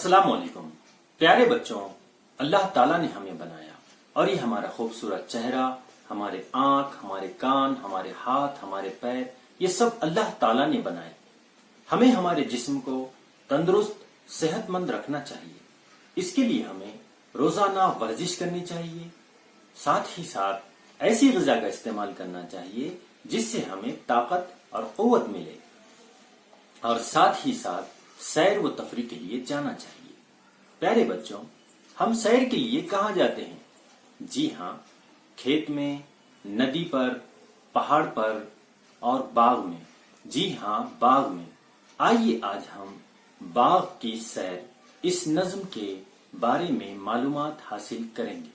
السلام علیکم پیارے بچوں، اللہ تعالیٰ نے ہمیں بنایا اور یہ ہمارا خوبصورت چہرہ، ہمارے آنکھ، ہمارے کان، ہمارے ہاتھ، ہمارے پیر، یہ سب اللہ تعالیٰ نے بنائے۔ ہمیں ہمارے جسم کو تندرست صحت مند رکھنا چاہیے۔ اس کے لیے ہمیں روزانہ ورزش کرنی چاہیے، ساتھ ہی ساتھ ایسی غذا کا استعمال کرنا چاہیے جس سے ہمیں طاقت اور قوت ملے، اور ساتھ ہی ساتھ سیر و تفریح کے لیے جانا چاہیے۔ پیارے بچوں، ہم سیر کے لیے کہاں جاتے ہیں؟ جی ہاں، کھیت میں، ندی پر، پہاڑ پر اور باغ میں۔ جی ہاں، باغ میں۔ آئیے آج ہم باغ کی سیر، اس نظم کے بارے میں معلومات حاصل کریں گے۔